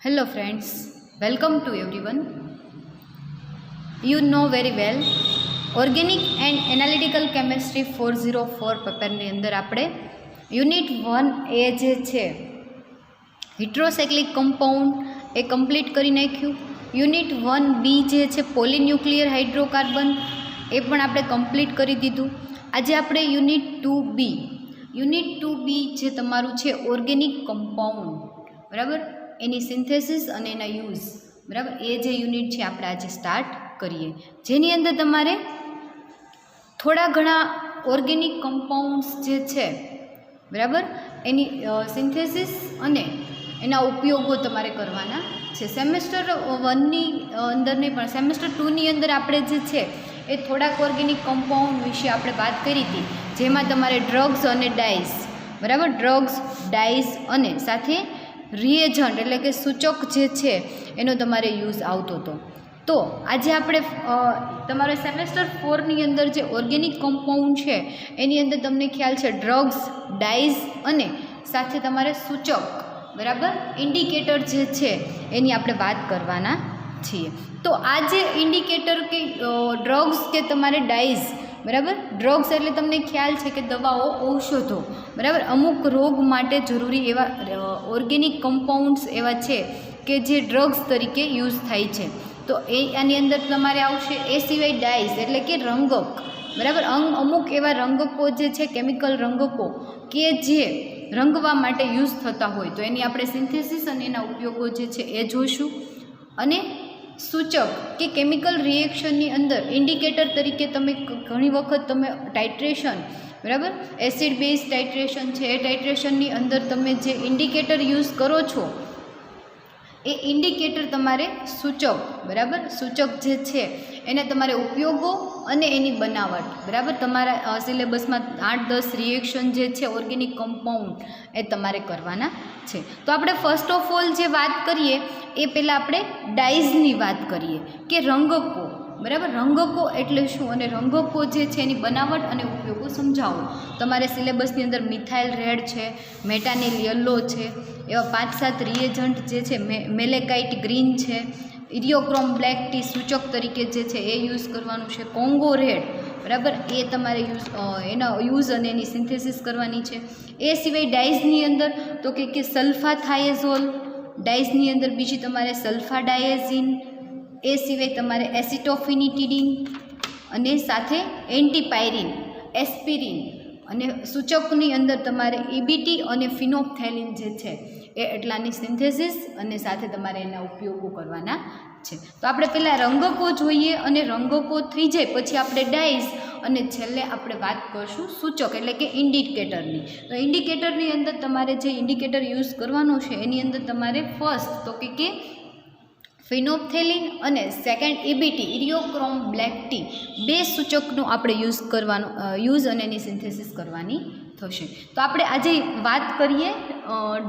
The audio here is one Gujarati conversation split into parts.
Hello friends, welcome to everyone. You know very well Organic and Analytical Chemistry 404 પેપરની અંદર આપણે યુનિટ 1 એ જે છે હિટ્રોસાયક્લિક કમ્પાઉન્ડ એ કમ્પ્લીટ કરી નાખ્યું. યુનિટ 1 બી જે છે પોલીન્યુક્લિયર હાઇડ્રોકાર્બન એ પણ આપણે કમ્પ્લીટ કરી દીધું. આજે આપણે યુનિટ 2 બી જે તમારું છે ઓર્ગેનિક કમ્પાઉન્ડ, બરાબર, એની સિન્થેસિસ અને એના યુઝ, બરાબર, એ જે યુનિટ છે આપણે આજે સ્ટાર્ટ કરીએ, જેની અંદર તમારે થોડા ઘણા ઓર્ગેનિક કમ્પાઉન્ડ્સ જે છે, બરાબર, એની સિન્થેસિસ અને એના ઉપયોગો તમારે કરવાના છે. સેમેસ્ટર 1ની અંદર નહીં પણ સેમેસ્ટર 2ની અંદર આપણે જે છે એ થોડાક ઓર્ગેનિક કમ્પાઉન્ડ વિશે આપણે વાત કરી હતી, જેમાં તમારે ડ્રગ્સ અને ડાઈઝ, બરાબર, ડ્રગ્સ, ડાઈઝ અને સાથે રિએજન્ટ એટલે કે સૂચક જે છે એનો તમારે યુઝ આવતો હતો. તો આજે આપણે તમારે સેમેસ્ટર 4ની અંદર જે ઓર્ગેનિક કમ્પાઉન્ડ છે એની અંદર તમને ખ્યાલ છે ડ્રગ્સ, ડાઈઝ અને સાથે તમારે સૂચક, બરાબર, ઇન્ડિકેટર જે છે એની આપણે વાત કરવાના છીએ. તો આ જે ઇન્ડિકેટર કે ડ્રગ્સ કે તમારે ડાઈઝ, બરાબર, ડ્રગ્સ એટલે તમને ખ્યાલ છે કે દવાઓ, ઔષધો, બરાબર, અમુક રોગ માટે જરૂરી એવા ઓર્ગેનિક કમ્પાઉન્ડ્સ એવા છે કે જે ડ્રગ્સ તરીકે યુઝ થાય છે. તો આની અંદર તમારે આવશે. એ સિવાય ડાઈઝ એટલે કે રંગક, બરાબર, અમુક એવા રંગકો જે છે, કેમિકલ રંગકો કે જે રંગવા માટે યુઝ થતા હોય, તો એની આપણે સિન્થેસિસ અને એના ઉપયોગો જે છે એ જોઈશું. અને સૂચક કે કેમિકલ રિએક્શનની અંદર ઇન્ડિકેટર તરીકે તમે ઘણી વખત તમે ટાઇટ્રેશન, બરાબર, એસિડ બેઝ ટાઇટ્રેશન છે, એ ટાઇટ્રેશનની અંદર તમે જે ઇન્ડિકેટર યુઝ કરો છો એ ઇન્ડિકેટર તમારે સૂચક, બરાબર, સૂચક જે છે એને તમારે ઉપયોગો અને એની બનાવટ, બરાબર, તમારા સિલેબસમાં 8-10 રિએક્શન જે છે ઓર્ગેનિક કમ્પાઉન્ડ એ તમારે કરવાના છે. તો આપણે ફર્સ્ટ ઓફ ઓલ જે વાત કરીએ એ પહેલાં આપણે ડાઈઝની વાત કરીએ કે રંગકો, બરાબર, રંગકો એટલે શું અને રંગકો જે છે એની બનાવટ અને ઉપયોગો સમજાવો. તમારે સિલેબસની અંદર મિથાઇલ રેડ છે, મેટાનિલ યલો છે, એવા 5-7 રિએજન્ટ જે છે, મેલેકાઇટ ગ્રીન છે, ઇરિયોક્રોમ બ્લેક ટી સૂચક તરીકે જે છે એ યુઝ કરવાનું છે, કોંગો રેડ, બરાબર, એ તમારે એના યુઝ અને એની સિન્થેસિસ કરવાની છે. એ સિવાય ડાઈઝની અંદર તો કે સલ્ફાથાયઝોલ, ડાઈઝની અંદર બીજી તમારે સલ્ફાડાયઝિન, એ સિવાય તમારે એસિટોફિનિટીડિન અને સાથે એન્ટીપાયરિન, એસ્પિરિન, અને સૂચકની અંદર તમારે ઇબીટી અને ફિનોપ્થેલિન જે છે એ એટલાની સિન્થેસિસ અને સાથે તમારે એના ઉપયોગો કરવાના છે. તો આપણે પહેલાં રંગકો જોઈએ અને રંગકો થઈ જાય પછી આપણે ડાઈઝ અને છેલ્લે આપણે વાત કરશું સૂચક એટલે કે ઇન્ડિકેટરની. તો ઇન્ડિકેટરની અંદર તમારે જે ઇન્ડિકેટર યુઝ કરવાનો છે એની અંદર તમારે ફર્સ્ટ તો કે ફિનોપ્થેલિન અને સેકન્ડ ઇબીટી, ઇરિયોક્રોમ બ્લેક ટી, બે સૂચકનો આપણે યુઝ અને એની સિન્થેસિસ કરવાની થશે. તો આપણે આજે વાત કરીએ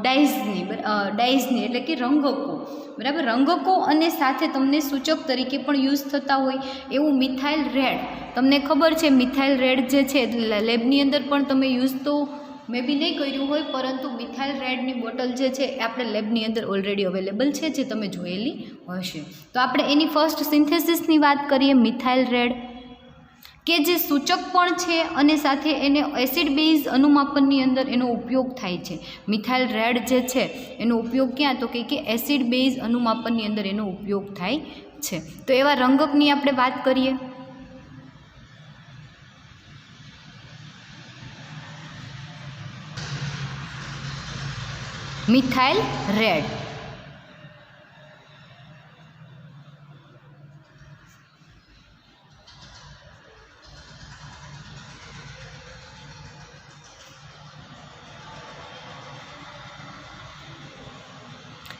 ડાઈઝની એટલે કે રંગકો, બરાબર, રંગકો અને સાથે તમને સૂચક તરીકે પણ યુઝ થતા હોય એવું મિથાઇલ રેડ. તમને ખબર છે મિથાઇલ રેડ જે છે લેબની અંદર પણ તમે યુઝ તો મે બી નહીં કર્યું હોય, પરંતુ મિથાઇલ રેડની બોટલ જે છે એ આપણે લેબની અંદર ઓલરેડી અવેલેબલ છે, જે તમે જોયેલી હશે. તો આપણે એની ફર્સ્ટ સિન્થેસિસની વાત કરીએ. મિથાઇલ રેડ કે જે સૂચક પણ છે અને સાથે એને એસિડ બેઝ અનુમાપનની અંદર એનો ઉપયોગ થાય છે. મિથાઇલ રેડ જે છે એનો ઉપયોગ ક્યાં તો કે એસિડ બેઝ અનુમાપનની અંદર એનો ઉપયોગ થાય છે. તો એવા રંગકની આપણે વાત કરીએ. મિથાઇલ રેડ,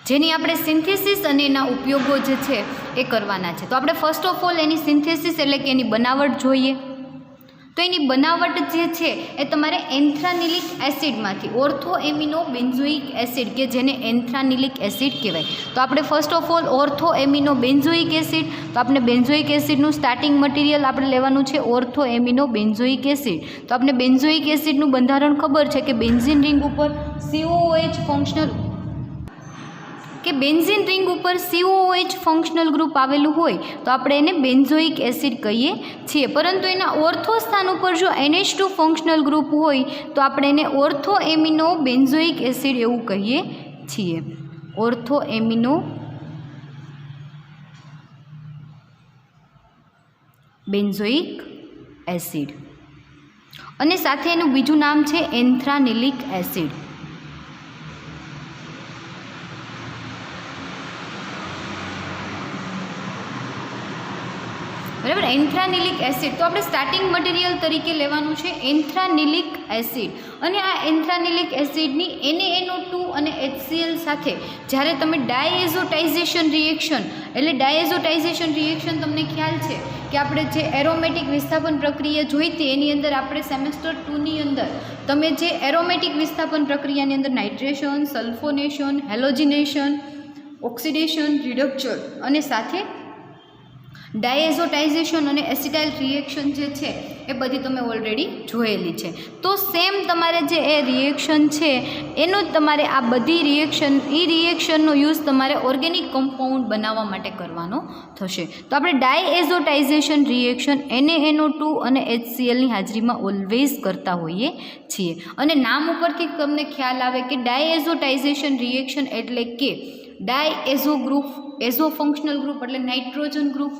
જેની આપણે સિન્થેસિસ અને એના ઉપયોગો જે છે એ કરવાના છે. તો આપણે first of all any synthesis એટલે કે એની બનાવટ જોઈએ. તો એની બનાવટ જે છે એ તમારે એન્થ્રાનિલિક એસિડમાંથી ઓર્થો એમિનો બેન્ઝોઇક એસિડ કે જેને એન્થ્રાનિલિક એસિડ કહેવાય. તો આપણે first of all ortho amino benzoic acid, તો આપણે બેન્ઝોઇક એસિડનું સ્ટાર્ટિંગ મટીરિયલ આપણે લેવાનું છે ઓર્થો એમિનો બેન્ઝોઇક એસિડ. તો આપણે બેન્ઝોઇક એસિડનું બંધારણ ખબર છે કે બેન્ઝીન રિંગ ઉપર COOH ફંક્શનલ કે બેન્ઝીન રિંગ ઉપર COOH ફંક્શનલ ગ્રુપ આવેલું હોય તો આપણે એને બેન્ઝોઇક એસિડ કહીએ છીએ, પરંતુ એના ઓર્થો સ્થાન ઉપર જો NH2 ફંક્શનલ ગ્રુપ હોય તો આપણે એને ઓર્થો એમિનો બેન્ઝોઇક એસિડ એવું કહીએ છીએ, ઓર્થો એમિનો બેન્ઝોઇક એસિડ. અને સાથે એનું બીજું નામ છે એન્થ્રાનિલિક એસિડ. બરાબર, એન્થ્રાનિલિક એસિડ તો આપણે સ્ટાર્ટિંગ મટીરિયલ તરીકે લેવાનું છે એન્થ્રાનિલિક એસિડ. અને આ એન્થ્રાનિલિક એસિડની NaNO2 અને HCl સાથે જ્યારે તમે ડાયએઝોટાઇઝેશન રિએક્શન, એટલે ડાયએઝોટાઇઝેશન રિએક્શન તમને ખ્યાલ છે કે આપણે જે એરોમેટિક વિસ્થાપન પ્રક્રિયા જોઈ હતી એની અંદર આપણે સેમેસ્ટર 2ની અંદર તમે જે એરોમેટિક વિસ્થાપન પ્રક્રિયાની અંદર નાઇટ્રેશન, સલ્ફોનેશન, હેલોજિનેશન, ઓક્સિડેશન, રિડક્શન અને સાથે ડાયએઝોટાઇઝેશન અને એસિટાઇલ રિએક્શન જે છે એ બધી તમે ઓલરેડી જોયેલી છે. તો સેમ તમારે જે એ રિએક્શન છે એનો જ તમારે આ બધી રિએક્શન, એ રિએક્શનનો યુઝ તમારે ઓર્ગેનિક કમ્પાઉન્ડ બનાવવા માટે કરવાનો થશે. તો આપણે ડાયએઝોટાઇઝેશન રિએક્શન NaNO2 અને HClની હાજરીમાં ઓલવેઝ કરતા હોઈએ છીએ. અને નામ ઉપરથી તમને ખ્યાલ આવે કે ડાયએઝોટાઇઝેશન રિએક્શન એટલે કે ડાયએઝો ગ્રુપ, એઝો ફંક્શનલ ગ્રુપ એટલે નાઇટ્રોજન ગ્રુપ,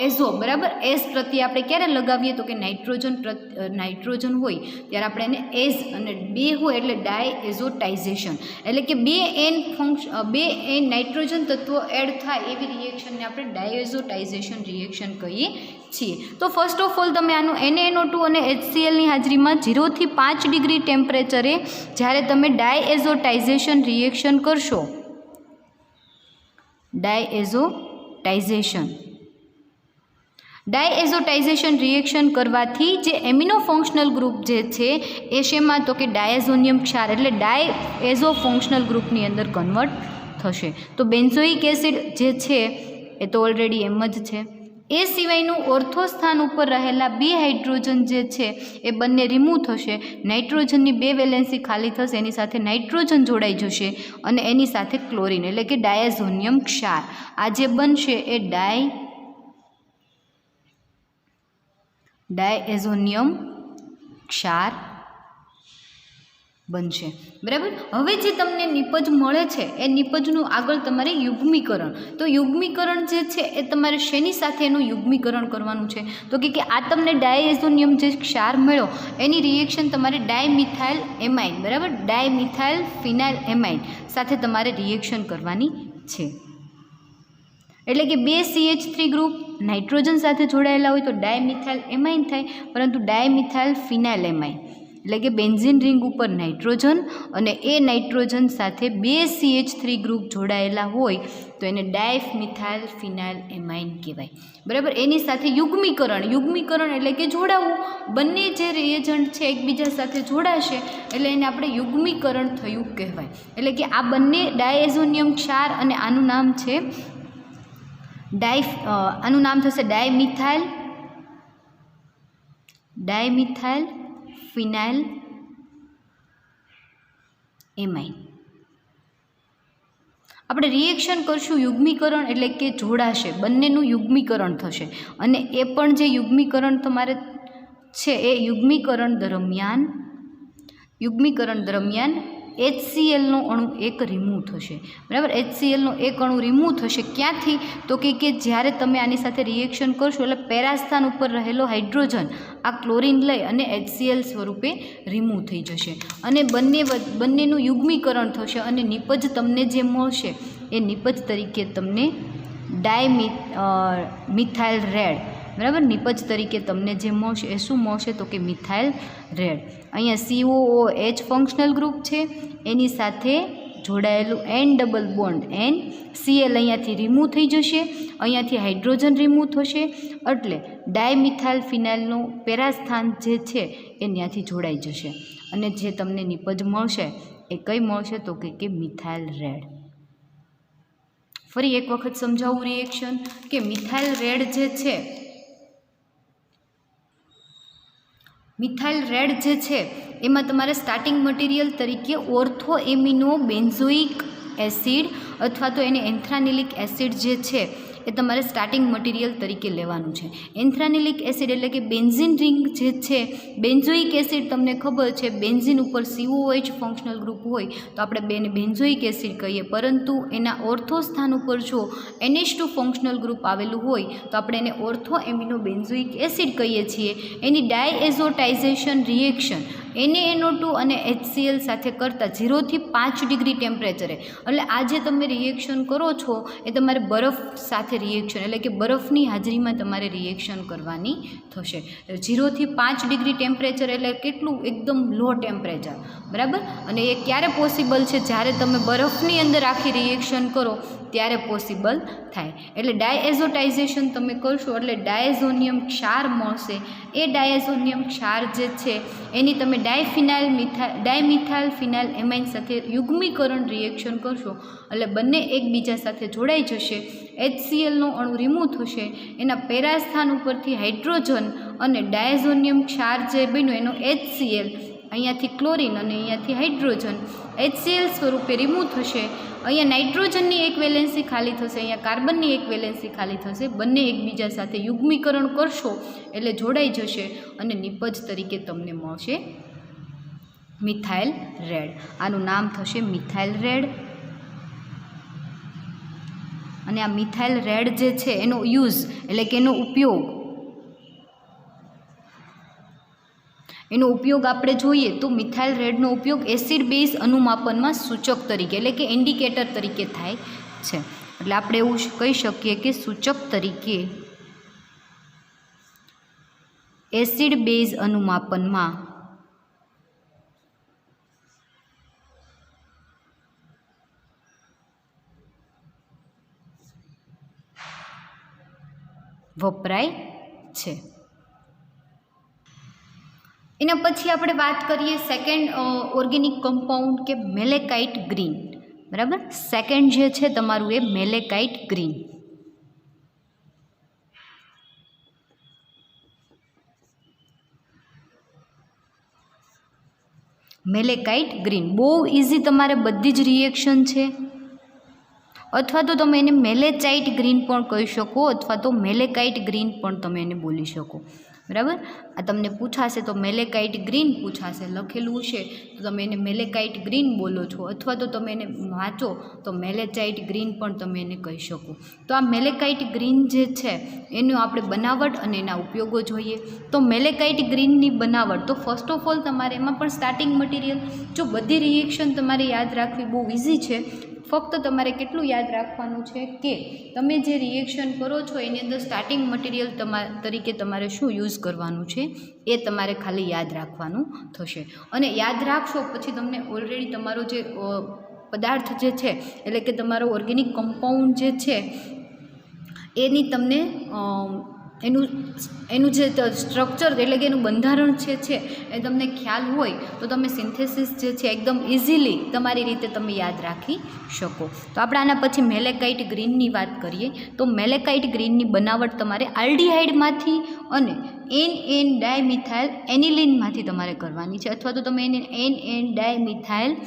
એઝો બરાબર, એઝ પ્રત્યે આપણે ક્યારે લગાવીએ તો કે નાઇટ્રોજન હોય ત્યારે આપણે એને એઝ, અને બે હોય એટલે ડાયએઝોટાઇઝેશન એટલે કે બે નાઇટ્રોજન તત્વો એડ થાય એવી રિએક્શનને આપણે ડાયએઝોટાઇઝેશન રિએક્શન કહીએ છીએ. તો ફર્સ્ટ ઓફ ઓલ તમે આનું NaNO2 અને HClની હાજરીમાં 0 થી 5 ડિગ્રી ટેમ્પરેચરે જ્યારે તમે ડાયએઝોટાઇઝેશન રિએક્શન કરશો, ડાયએઝોટાઇઝેશન રિએક્શન કરવાથી જે એમિનો ફંક્શનલ ગ્રુપ જે છે એ શેમાં તો કે ડાયઝોનિયમ ક્ષાર એટલે ડાયએઝો ફંક્શનલ ગ્રુપની અંદર કન્વર્ટ થશે. તો બેન્ઝોઇક એસિડ જે છે એ તો ઓલરેડી એમ જ છે. એ સિવાયનું ઓર્થો સ્થાન ઉપર રહેલા બે હાઇડ્રોજન જે છે એ બંને રિમૂવ થશે, નાઇટ્રોજનની બે વેલેન્સી ખાલી થશે, એની સાથે નાઇટ્રોજન જોડાઈ જશે અને એની સાથે ક્લોરિન એટલે કે ડાયઝોનિયમ ક્ષાર. આ જે બનશે એ ડાયઝોનિયમ ક્ષાર બનશે. બરાબર, હવે જે તમને નિપજ મળે છે એ નિપજનું આગળ તમારે યુગ્મીકરણ, તો યુગ્મીકરણ જે છે એ તમારે શેની સાથે એનું યુગ્મીકરણ કરવાનું છે તો કે આ તમને ડાયઝોનિયમ જે ક્ષાર મળ્યો એની રિએક્શન તમારે ડાયમિથાઇલ એમાઇન, બરાબર, ડાયમિથાઇલ ફિનાઇલ એમાઇન સાથે તમારે રિએક્શન કરવાની છે. એટલે કે બે CH3 ગ્રુપ નાઇટ્રોજન સાથે જોડાયેલા હોય તો ડાયમિથાઇલ એમાઇન થાય, પરંતુ ડાયમિથાઇલ ફિનાઇલ એમાઇન એટલે કે બેન્ઝીન રિંગ ઉપર નાઇટ્રોજન અને એ નાઇટ્રોજન સાથે બે CH3 ગ્રુપ જોડાયેલા હોય તો એને ડાયમિથાઇલ ફિનાઇલ એમાઇન કહેવાય. બરાબર, એની સાથે યુગ્મીકરણ એટલે કે જોડાવું, બંને જે રિએજન્ટ છે એકબીજા સાથે જોડાશે એટલે એને આપણે યુગ્મીકરણ થયું કહેવાય. એટલે કે આ બંને ડાયઝોનિયમ ક્ષાર અને આનું નામ છે આનું નામ થશે ડાયમિથાઇલ ફિનાઇલ એમાઇન. આપણે રિએક્શન કરશું યુગ્મીકરણ એટલે કે જોડાશે, બંનેનું યુગ્મીકરણ થશે અને એ પણ જે યુગ્મીકરણ તમારે છે એ યુગ્મીકરણ દરમિયાન HClનો અણુ એક રિમૂવ થશે. બરાબર, HClનો એક અણુ રિમૂવ થશે ક્યાંથી તો કે જ્યારે તમે આની સાથે રિએક્શન કરશો એટલે પેરાસ્થાન ઉપર રહેલો હાઇડ્રોજન આ ક્લોરિન લઈ અને HCl સ્વરૂપે રિમૂવ થઈ જશે અને બંનેનું યુગ્મીકરણ થશે અને નિપજ તમને જે મળશે એ નિપજ તરીકે તમને મિથાઇલ રેડ, બરાબર, નિપજ તરીકે તમને જે મળશે એ શું મળશે તો કે મિથાઇલ રેડ. અહીંયા COOH ફંક્શનલ ગ્રુપ છે, એની સાથે જોડાયેલું N ડબલ બોન્ડ NCl અહીંયાથી રિમૂવ થઈ જશે, અહીંયાથી હાઇડ્રોજન રિમૂવ થશે એટલે ડાયમિથાઇલ ફિનાઇલનું પેરાસ્થાન જે છે એ ત્યાંથી જોડાઈ જશે અને જે તમને નિપજ મળશે એ કઈ મળશે તો કે મિથાઇલ રેડ. ફરી એક વખત સમજાવું રિએક્શન કે મિથાઇલ રેડ જે છે, મિથાઇલ રેડ જે છે એમાં તમારે સ્ટાર્ટિંગ મટીરિયલ તરીકે ઓર્થો એમિનો બેન્ઝોઇક એસિડ અથવા તો એને એન્થ્રાનિલિક એસિડ જે છે એ તમારે સ્ટાર્ટિંગ મટીરિયલ તરીકે લેવાનું છે. એન્થ્રાનિલિક એસિડ એટલે કે બેન્ઝિન રિંગ જે છે, બેન્ઝોઇક એસિડ તમને ખબર છે બેન્ઝિન ઉપર COOH ફંક્શનલ ગ્રુપ હોય તો આપણે બેન્ઝોઇક એસિડ કહીએ, પરંતુ એના ઓર્થો સ્થાન ઉપર જો NH2 ફંક્શનલ ગ્રુપ આવેલું હોય તો આપણે એને ઓર્થો એમિનો બેન્ઝોઇક એસિડ કહીએ છીએ. એની ડાયએઝોટાઇઝેશન રિએક્શન NaNO2 અને HCl સાથે કરતાં 0 થી 5 ડિગ્રી ટેમ્પરેચરે, એટલે આ જે તમે રિએક્શન કરો છો એ તમારે બરફ સાથે રિએક્શન એટલે કે બરફની હાજરીમાં તમારે રિએક્શન કરવાની થશે. 0 થી 5 ડિગ્રી ટેમ્પરેચર એટલે કેટલું એકદમ લો ટેમ્પરેચર, બરાબર. અને એ ક્યારે પોસિબલ છે? જ્યારે તમે બરફની અંદર આખી રિએક્શન કરો ત્યારે પોસિબલ થાય. એટલે ડાયએઝોટાઇઝેશન તમે કરશો એટલે ડાયઝોનિયમ ક્ષાર મળશે. એ ડાયઝોનિયમ ક્ષાર જે છે એની તમે ડાયમિથાઇલ ફિનાઇલ એમાઇન સાથે યુગ્મીકરણ રિએક્શન કરશો એટલે બંને એકબીજા સાથે જોડાઈ જશે. HClનો અણુ રિમૂવ થશે. એના પેરા સ્થાન ઉપરથી હાઇડ્રોજન અને ડાયઝોનિયમ ક્ષાર જે બન્યો એનો HCl, અહીંયાથી ક્લોરિન અને અહીંયાથી હાઇડ્રોજન HCl સ્વરૂપે રિમૂવ થશે. અહીંયા નાઇટ્રોજનની એક વેલેન્સી ખાલી થશે, અહીંયા કાર્બનની એક વેલેન્સી ખાલી થશે. બંને એકબીજા સાથે યુગ્મીકરણ કરશો એટલે જોડાઈ જશે અને નિપજ તરીકે તમને મળશે મિથાઇલ રેડ. આનું નામ થશે મિથાઇલ રેડ. અને આ મિથાઇલ રેડ જે છે એનો યુઝ એટલે કે એનો ઉપયોગ આપણે જોઈએ તો મિથાઇલ રેડનો ઉપયોગ એસિડ બેઝ અનુમાપનમાં સૂચક તરીકે એટલે કે ઇન્ડિકેટર તરીકે થાય છે. એટલે આપણે એવું કહી શકીએ કે સૂચક તરીકે એસિડ બેઝ અનુમાપનમાં વપરાય છે. એના પછી આપણે વાત કરીએ સેકન્ડ ઓર્ગેનિક કમ્પાઉન્ડ કે મેલેકાઇટ ગ્રીન, બરાબર. સેકન્ડ જે છે તમારું એ મેલેકાઇટ ગ્રીન. મેલેકાઇટ ગ્રીન બહુ ઇઝી, તમારે બધી જ રિએક્શન છે. અથવા તો તમે એને મેલેચાઇટ ગ્રીન પણ કહી શકો અથવા તો મેલેકાઇટ ગ્રીન પણ તમે એને બોલી શકો, બરાબર. આ તમને પૂછાશે તો મેલેકાઇટ ગ્રીન પૂછાશે, લખેલું છે તો તમે એને મેલેકાઇટ ગ્રીન બોલો છો, અથવા તો તમે એને વાંચો તો મેલેચાઇટ ગ્રીન પણ તમે એને કહી શકો. તો આ મેલેકાઇટ ગ્રીન જે છે એનું આપણે બનાવટ અને એના ઉપયોગો જોઈએ. તો મેલેકાઇટ ગ્રીનની બનાવટ તો ફર્સ્ટ ઓફ ઓલ તમારે એમાં પણ સ્ટાર્ટિંગ મટીરિયલ, જો બધી રિએક્શન તમારે યાદ રાખવી બહુ ઇઝી છે. ફક્ત તમારે કેટલું યાદ રાખવાનું છે કે તમે જે રિએક્શન કરો છો એની અંદર સ્ટાર્ટિંગ મટીરિયલ તરીકે તમારે શું યુઝ કરવાનું છે એ તમારે ખાલી યાદ રાખવાનું થશે. અને યાદ રાખશો પછી તમને ઓલરેડી તમારો જે પદાર્થ જે છે એટલે કે તમારો ઓર્ગેનિક કમ્પાઉન્ડ જે છે એની તમને એનું જે સ્ટ્રક્ચર એટલે કે એનું બંધારણ છે એ તમને ખ્યાલ હોય તો તમે સિન્થેસિસ જે છે એકદમ ઇઝીલી તમારી રીતે તમે યાદ રાખી શકો. તો આપણે આના પછી મેલેકાઇટ ગ્રીનની વાત કરીએ તો મેલેકાઇટ ગ્રીનની બનાવટ તમારે આલ્ડીહાઇડમાંથી અને NN ડાયમિથાઇલ એનિલિનમાંથી તમારે કરવાની છે, અથવા તો તમે એને NN ડાયમિથાઇલ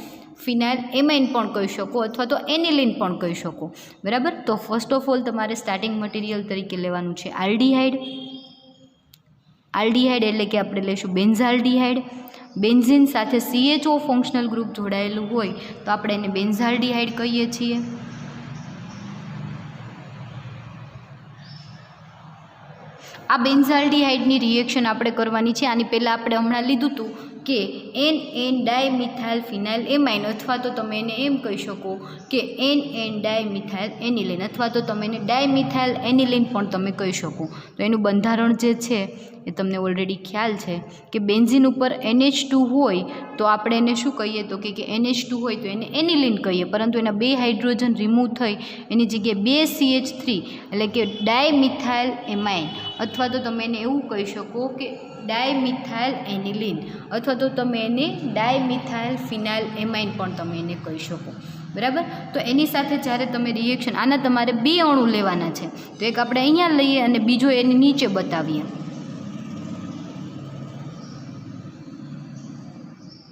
ફિનાઇલ એમાઇન પણ કહી શકો અથવા તો એનિલિન પણ કહી શકો, બરાબર. તો ફર્સ્ટ ઓફ ઓલ તમારે સ્ટાર્ટિંગ મટીરિયલ તરીકે લેવાનું છે આલ્ડીહાઇડ. આલ્ડીહાઇડ એટલે કે આપણે લઈશું બેન્ઝાલ્ડીહાઇડ. બેન્ઝીન સાથે CHO ફંક્શનલ ગ્રુપ જોડાયેલું હોય તો આપણે એને બેન્ઝાલ્ડીહાઇડ કહીએ છીએ. આ બેન્ઝાલ્ડીહાઇડની રિએક્શન આપણે કરવાની છે. આની પહેલાં આપણે હમણાં લીધું હતું કે NN ડાયમિથાઇલ ફિનાઇલ એમાઇન, અથવા તો તમે એને એમ કહી શકો કે NN ડાયમિથાઇલ એનિલિન, અથવા તો તમે એને ડાયમિથાઇલ એનિલિન પણ તમે કહી શકો. તો એનું બંધારણ જે છે એ તમને ઓલરેડી ખ્યાલ છે કે બેન્ઝીન ઉપર NH2 હોય તો આપણે એને શું કહીએ તો કે NH2 હોય તો એને એનિલિન કહીએ, પરંતુ એના 2 હાઇડ્રોજન રિમૂવ થઈ એની જગ્યાએ 2 CH3 એટલે કે ડાયમિથાઇલ એમાઇન, અથવા તો તમે એને એવું કહી શકો કે ડાયમિથાઇલ એનિલિન, અથવા તો તમે એને ડાયમિથાઇલ ફિનાઇલ એમાઇન પણ તમે એને કહી શકો, બરાબર. તો એની સાથે જ્યારે તમે રિએક્શન આના તમારે 2 અણુ લેવાના છે, તો એક આપણે અહીંયા લઈએ અને બીજો એની નીચે બતાવીએ.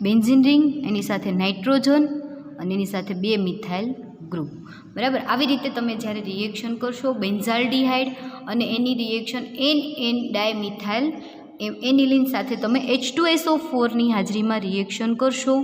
બેન્ઝીન રિંગ, એની સાથે નાઇટ્રોજન અને એની સાથે 2 મિથાઇલ ગ્રુપ, બરાબર. આવી રીતે તમે જ્યારે રિએક્શન કરશો બેન્ઝાલ્ડિહાઇડ અને એની રિએક્શન NN ડાયમિથાઇલ એનિલિન સાથે તમે H2SO4ની હાજરીમાં રિએક્શન કરશો.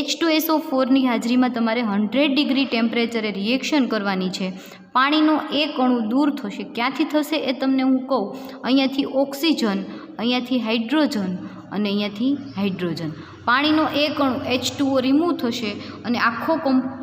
H2SO4ની હાજરીમાં તમારે 100 ડિગ્રી ટેમ્પરેચરે રિએક્શન કરવાની છે. પાણીનો એક અણુ દૂર થશે. ક્યાંથી થશે એ તમને હું કહું. અહીંયાથી ઓક્સિજન, અહીંયાથી હાઇડ્રોજન અને અહીંયાથી હાઇડ્રોજન. પાણીનો એક અણુ H2O રિમૂવ થશે અને આખો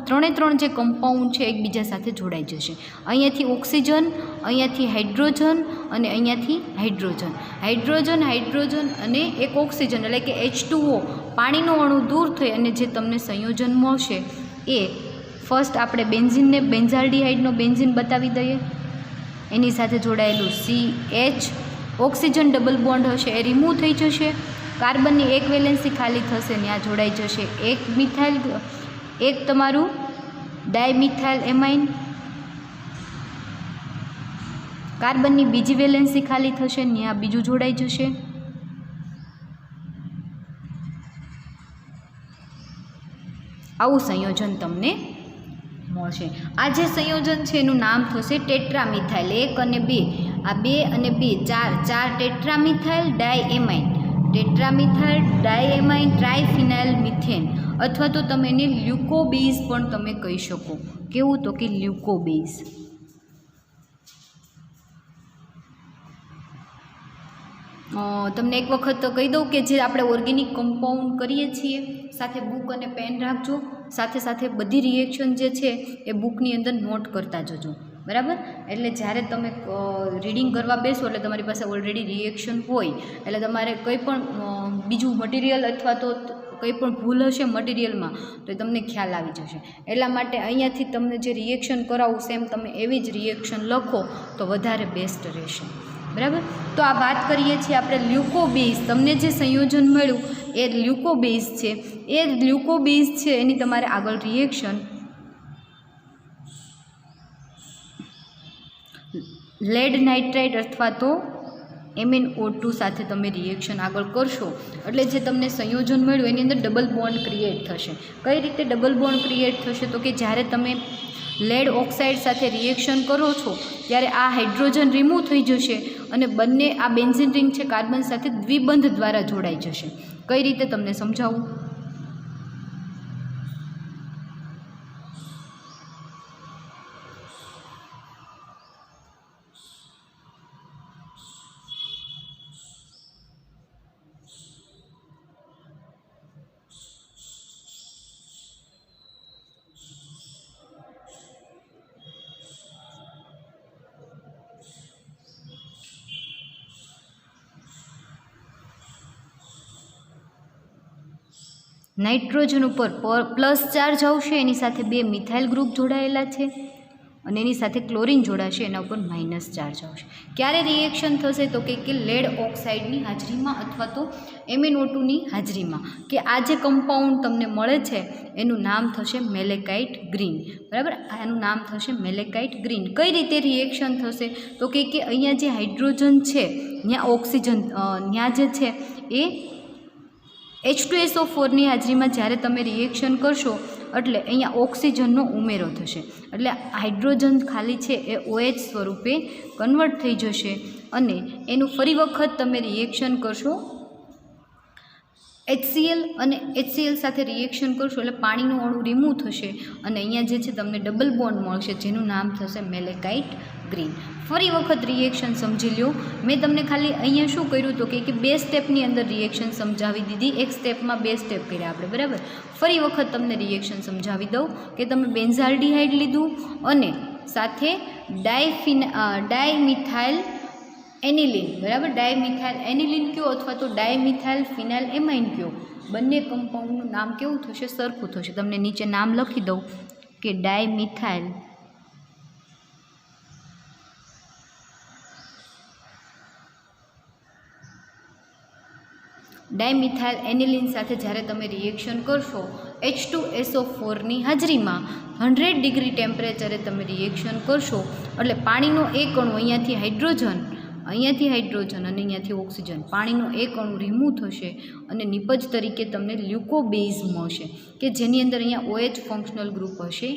ત્રણે જે કમ્પાઉન્ડ છે એકબીજા સાથે જોડાઈ જશે. અહીંયાથી ઓક્સિજન, અહીંયાથી હાઇડ્રોજન અને અહીંયાથી હાઇડ્રોજન. હાઇડ્રોજન અને એક ઓક્સિજન એટલે કે H2O પાણીનો અણુ દૂર થઈ અને જે તમને સંયોજન મળશે એ ફર્સ્ટ આપણે બેન્ઝાલ્ડિહાઇડનો બેન્ઝીન બતાવી દઈએ. એની સાથે જોડાયેલું CH, ઓક્સિજન ડબલ બોન્ડ હશે એ રિમૂવ થઈ જશે. કાર્બનની એક વેલેન્સી ખાલી થશે, ત્યાં જોડાઈ જશે એક તમારું ડાયમિથાઇલ એમાઇન. કાર્બનની બીજી વેલેન્સી ખાલી થશે, ત્યાં બીજું જોડાઈ જશે. આવું સંયોજન તમને મળશે. આ જે સંયોજન છે એનું નામ થશે ટેટ્રામિથાઇલ. 1 અને 2, આ 2 અને 2 ચાર ટેટ્રામિથાઇલ ડાયએમાઇન, ટેટ્રામિથાઇલ ડાયએમાઇન ટ્રાયફિનાઇલ મિથેન, અથવા તો તમે એને લ્યુકોબેઝ પણ તમે કહી શકો. કેવું? તો કે લ્યુકોબેઝ. તમને એક વખત કહી દઉં કે જે આપણે ઓર્ગેનિક કમ્પાઉન્ડ કરીએ છીએ સાથે બુક અને પેન રાખજો. સાથે બધી રિએક્શન જે છે એ બુકની અંદર નોટ કરતા જજો, બરાબર. એટલે જ્યારે તમે રીડિંગ કરવા બેસો એટલે તમારી પાસે ઓલરેડી રિએક્શન હોય એટલે તમારે કંઈ પણ બીજું મટીરિયલ અથવા તો કંઈ પણ ભૂલ હશે મટીરિયલમાં તો એ તમને ખ્યાલ આવી જશે. એટલા માટે અહીંયાથી તમને જે રિએક્શન કરાવું સેમ તમે એવી જ રિએક્શન લખો તો વધારે બેસ્ટ રહેશે, બરાબર. તો આ વાત કરીએ છીએ આપણે લ્યુકોબેઝ. તમને જે સંયોજન મળ્યું એ લ્યુકોબેઝ છે. એ લ્યુકોબેઝ છે એની તમારે આગળ રિએક્શન લેડ નાઇટ્રાઇટ અથવા તો MnO2 સાથે તમે રિએક્શન આગળ કરશો એટલે જે તમને સંયોજન મળ્યું એની અંદર ડબલ બોન્ડ ક્રિએટ થશે. કઈ રીતે ડબલ બોન્ડ ક્રિએટ થશે? તો કે જ્યારે તમે લેડ ઓક્સાઇડ સાથે રિએક્શન કરો છો ત્યારે આ હાઇડ્રોજન રિમૂવ થઈ જશે અને બંને આ બેન્ઝીન રિંગ છે કાર્બન સાથે દ્વિબંધ દ્વારા જોડાઈ જશે. કઈ રીતે તમને સમજાવું? નાઇટ્રોજન ઉપર પ્લસ ચાર્જ આવશે, એની સાથે 2 મિથાઇલ ગ્રુપ જોડાયેલા છે અને એની સાથે ક્લોરીન જોડાશે, એના ઉપર માઇનસ ચાર્જ આવશે. ક્યારે રિએક્શન થશે? તો કે લેડ ઓક્સાઇડની હાજરીમાં અથવા તો MnO2ની હાજરીમાં. કે આ જે કમ્પાઉન્ડ તમને મળે છે એનું નામ થશે મેલેકાઇટ ગ્રીન, બરાબર. આનું નામ થશે મેલેકાઇટ ગ્રીન. કઈ રીતે રિએક્શન થશે? તો કે અહીંયા જે હાઇડ્રોજન છે ત્યાં ઓક્સિજન ત્યાં જે છે એ H2SO4ની હાજરીમાં જ્યારે તમે રિએક્શન કરશો એટલે અહીંયા ઓક્સિજનનો ઉમેરો થશે એટલે હાઇડ્રોજન ખાલી છે એ OH સ્વરૂપે કન્વર્ટ થઈ જશે અને એનું ફરી વખત તમે રિએક્શન કરશો HCl અને HCl સાથે રિએક્શન કરશો એટલે પાણીનું અણુ રિમૂવ થશે અને અહીંયા જે છે તમને ડબલ બોન્ડ મળશે જેનું નામ થશે મેલેકાઇટ ગ્રીન. ફરી વખત રિએક્શન સમજી લો. મેં તમને ખાલી અહીંયા શું કર્યું તો કે 2 સ્ટેપની અંદર રિએક્શન સમજાવી દીધી. એક સ્ટેપમાં 2 સ્ટેપ કર્યા આપણે, બરાબર. ફરી વખત તમને રિએક્શન સમજાવી દઉં કે તમે બેન્ઝાલ્ડિહાઇડ લીધું અને સાથે ડાયમિથાઇલ એનિલિન, બરાબર. ડાયમિથાઇલ એનિલિન કયો અથવા તો ડાયમિથાઇલ ફિનાઇલ એમાઇન કયો, બંને કમ્પાઉન્ડનું નામ કેવું થશે? સરખું થશે. તમને નીચે નામ લખી દઉં કે ડાયમિથાઇલ એનિલિન સાથે જ્યારે તમે રિએક્શન કરશો H2SO4ની હાજરીમાં 100 ડિગ્રી ટેમ્પરેચરે તમે રિએક્શન કરશો એટલે પાણીનો એક અણુ અહીંયાથી હાઇડ્રોજન અહીંયાથી હાઇડ્રોજન અને અહીંયાથી ઓક્સિજન, પાણીનો એક અણુ રિમૂવ થશે અને નિપજ તરીકે તમને લ્યુકોબેઝ મળશે કે જેની અંદર અહીંયા OH ફંક્શનલ ગ્રુપ હશે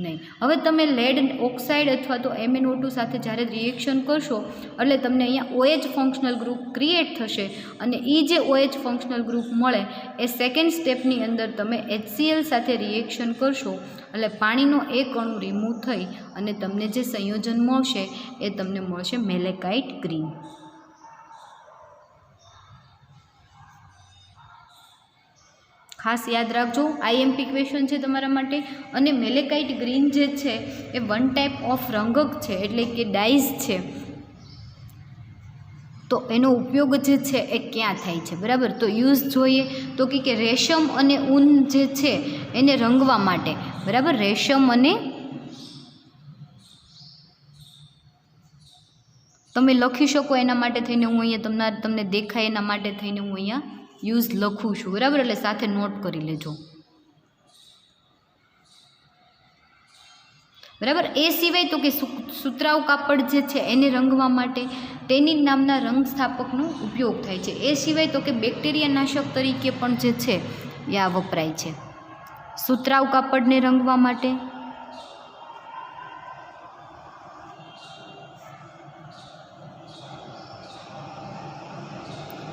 નહીં. હવે તમે લેડ ઓક્સાઇડ અથવા તો MnO2 સાથે જ્યારે રિએક્શન કરશો એટલે તમને અહીંયા OH ફંક્શનલ ગ્રુપ ક્રિએટ થશે અને એ જે OH ફંક્શનલ ગ્રુપ મળે એ સેકન્ડ સ્ટેપની અંદર તમે HCl સાથે રિએક્શન કરશો એટલે પાણીનો એક અણુ રિમૂવ થઈ અને તમને જે સંયોજન મળશે એ તમને મળશે મેલેકાઇટ ગ્રીન. ખાસ યાદ રાખજો, IMP ક્વેશ્ચન છે તમારા માટે. અને મેલેકાઇટ ગ્રીન જે છે એ વન ટાઈપ ઓફ રંગક છે, એટલે કે ડાઈઝ છે. તો એનો ઉપયોગ જે છે એ ક્યાં થાય છે, બરાબર? તો યુઝ જોઈએ તો કે રેશમ અને ઊન જે છે એને રંગવા માટે, બરાબર? રેશમ અને તમે લખી શકો એના માટે થઈને હું અહીંયા તમને દેખાય એના માટે થઈને હું અહીંયા યુઝ લખું છું, બરાબર? એટલે સાથે નોટ કરી લેજો, બરાબર? એ સિવાય તો કે સુતરાઉ કાપડ જે છે એને રંગવા માટે ટેનિન નામના રંગ સ્થાપકનો ઉપયોગ થાય છે. એ સિવાય તો કે બેક્ટેરિયા નાશક તરીકે પણ જે છે એ આ વપરાય છે સુતરાઉ કાપડને રંગવા માટે.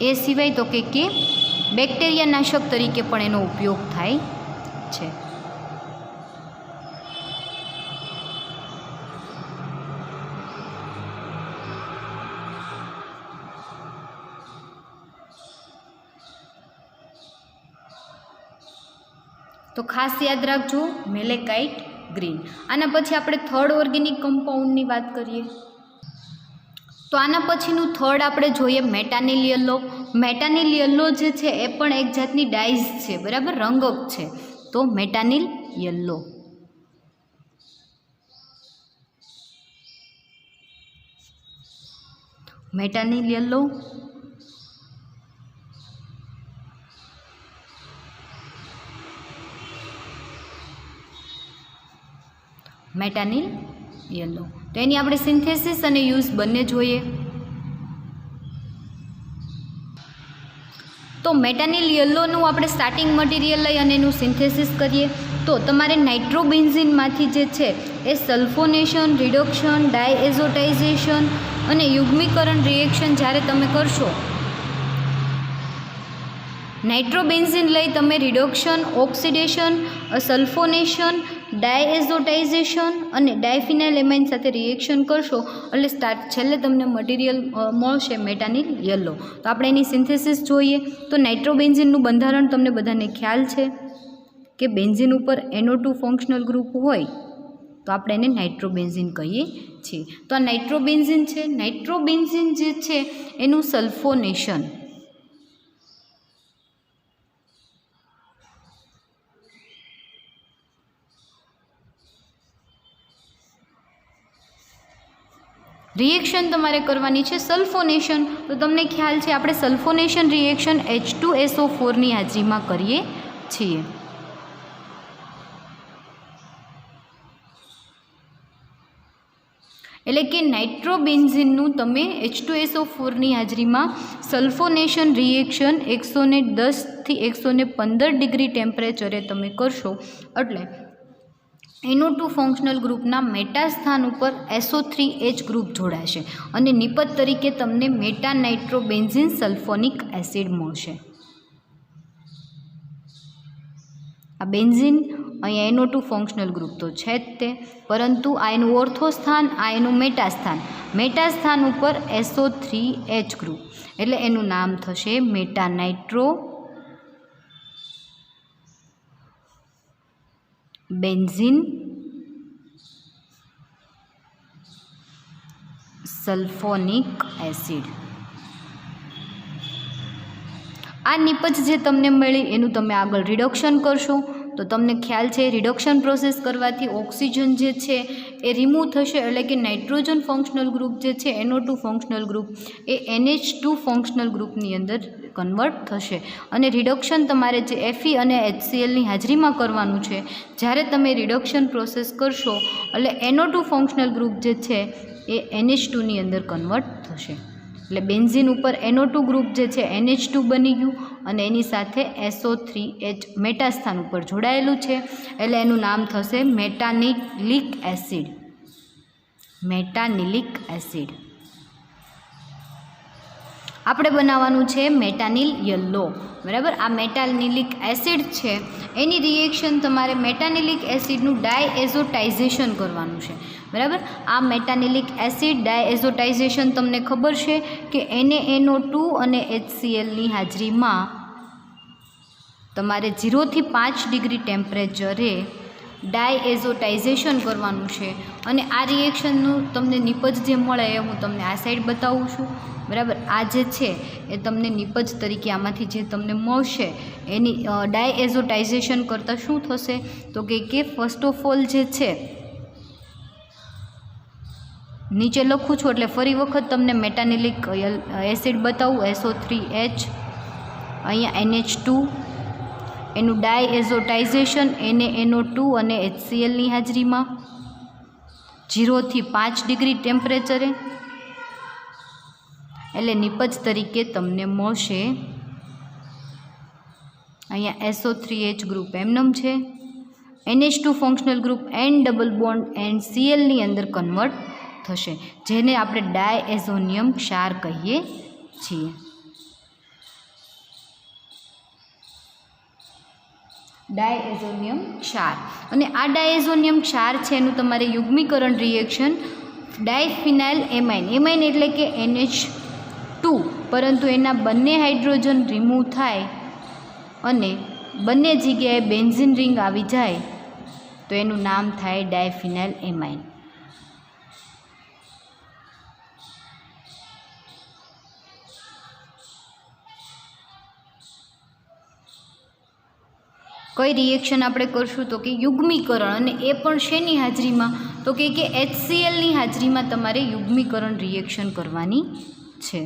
એ સિવાય તો કે બેક્ટેરિયા નાશક તરીકે પણ એનો ઉપયોગ થાય છે. તો ખાસ યાદ રાખજો મેલેકાઇટ ગ્રીન. આના પછી આપણે થર્ડ ઓર્ગેનિક કમ્પાઉન્ડની વાત કરીએ તો આના પછીનું થર્ડ આપણે જોઈએ મેટાનિલ યલો. મેટાનિલ યલો જે છે એ પણ એક જાતની ડાઈઝ છે, બરાબર? રંગક છે. તો metanil yellow. Metanil yellow metanil yellow. તો એની આપણે સિન્થેસિસ અને યુઝ બંને જોઈએ. તો મેટાનિલ યલોનું આપણે સ્ટાર્ટિંગ મટીરિયલ લઈ અને એનું સિન્થેસિસ કરીએ તો તમારે નાઇટ્રોબેન્ઝીનમાંથી જે છે એ સલ્ફોનેશન, રિડક્શન, ડાયએઝોટાઇઝેશન અને યુગ્મીકરણ રિએક્શન જ્યારે તમે કરશો, નાઇટ્રોબેન્ઝીન લઈ તમે રિડક્શન, ઓક્સિડેશન, સલ્ફોનેશન, ડાયએઝોટાઇઝેશન અને ડાયફિનાઇલ એમાઇન સાથે રિએક્શન કરશો એટલે છેલ્લે તમને મટીરિયલ મળશે મેટાનિલ યલો. તો આપણે એની સિન્થેસિસ જોઈએ તો નાઇટ્રોબેન્ઝીનનું બંધારણ તમને બધાને ખ્યાલ છે કે બેન્ઝીન ઉપર NO2 ફંક્શનલ ગ્રુપ હોય તો આપણે એને નાઇટ્રોબેન્ઝીન કહીએ છીએ. તો આ નાઇટ્રોબેન્ઝીન છે. નાઇટ્રોબેન્ઝીન જે છે એનું સલ્ફોનેશન રિએક્શન તમારે કરવાની છે સલ્ફોનેશન. તો તમને ખ્યાલ છે આપણે સલ્ફોનેશન રિએક્શન H2SO4 ની હાજરીમાં કરીએ છીએ. એટલે કે નાઇટ્રોબેન્ઝીનનું તમે H2SO4 ની હાજરીમાં સલ્ફોનેશન રિએક્શન 110 થી 115 ડિગ્રી ટેમ્પરેચરે તમે કરશો એટલે NO2 ફંક્શનલ ગ્રુપના મેટા સ્થાન ઉપર SO3H ગ્રુપ જોડાશે અને નિપજ તરીકે તમને મેટા નાઇટ્રોબેન્ઝીન સલ્ફોનિક એસિડ મળશે. આ બેન્ઝીન અહીંયા NO2 ફંક્શનલ ગ્રુપ તો છે જ તે, પરંતુ આ એનું ઓર્થો સ્થાન, આ એનું મેટા સ્થાન ઉપર SO3H ગ્રુપ એટલે એનું નામ થશે meta nitro benzene sulphonic acid. આ નિપજ જે તમને મળી એનું તમે આગળ રિડક્શન કરશો તો તમને ખ્યાલ છે રિડક્શન પ્રોસેસ કરવાથી ઓક્સિજન જે છે એ રિમૂવ થશે એટલે કે નાઇટ્રોજન ફંક્શનલ ગ્રુપ જે છે NO2 ફંક્શનલ ગ્રુપ એ NH2 ફંક્શનલ ગ્રુપની અંદર કન્વર્ટ થશે અને રિડક્શન તમારે જે Fe અને HClની હાજરીમાં કરવાનું છે. જ્યારે તમે રિડક્શન પ્રોસેસ કરશો એટલે NO2 ફંક્શનલ ગ્રુપ જે છે એ NH2ની અંદર કન્વર્ટ થશે. એટલે બેન્ઝીન ઉપર NO2 ગ્રુપ જે છે NH2 બની ગયું અને એની સાથે SO3H મેટાસ્થાન ઉપર જોડાયેલું છે એટલે એનું નામ થશે મેટાનિલિક એસિડ. મેટાનિલિક એસિડ આપણે બનાવવાનું છે મેટાનિલ યલો. બરાબર, આ મેટાનિલિક એસિડ છે એની રિએક્શન તમારે મેટાનિલિક એસિડનું ડાયએઝોટાઇઝેશન કરવાનું છે. બરાબર, આ મેટાનિલિક એસિડ ડાયએઝોટાઇઝેશન તમને ખબર છે કે NaNO2 અને HClની હાજરીમાં તમારે 0 થી 5 ડિગ્રી ટેમ્પરેચરે ડાયએઝોટાઇઝેશન કરવાનું છે. અને આ રિએક્શનનું તમને નિપજ જે મળે એ હું તમને આ સાઈડ બતાવું છું. બરાબર, આ જે છે એ તમને નિપજ તરીકે આમાંથી જે તમને મળશે એની ડાયએઝોટાઇઝેશન કરતાં શું થશે તો કે ફર્સ્ટ ઓફ ઓલ જે છે નીચે લખું છું એટલે ફરી વખત તમને મેટાનિલિક એસિડ બતાવું. SO3H, અહીંયા NH2, એનું ડાયએઝોટાઇઝેશન NaNO2 અને HClની હાજરીમાં 0 થી 5 ડિગ્રી ટેમ્પરેચરે, એટલે નિપજ તરીકે તમને મળશે અહીંયા SO3H ગ્રુપ એમનેમ છે, NH2 functional group N double bond NClની અંદર કન્વર્ટ થશે જેને આપણે ડાયએઝોનિયમ ક્ષાર કહીએ છીએ. ડાયએઝોનિયમ ક્ષાર. અને આ ડાયએઝોનિયમ ક્ષાર છે એનું તમારે યુગ્મીકરણ રિએક્શન ડાયફિનાઇલ એમાઇન. એમાઇન એટલે કે NH2, પરંતુ એના બંને હાઇડ્રોજન રિમૂવ થાય અને બંને જગ્યાએ બેન્ઝીન રિંગ આવી જાય તો એનું નામ થાય ડાયફિનાઇલ એમાઇન. કઈ રિએક્શન આપણે કરશું તો કે યુગ્મીકરણ, અને એ પણ શેની હાજરીમાં તો કે HClની હાજરીમાં તમારે યુગ્મીકરણ રિએક્શન કરવાની છે.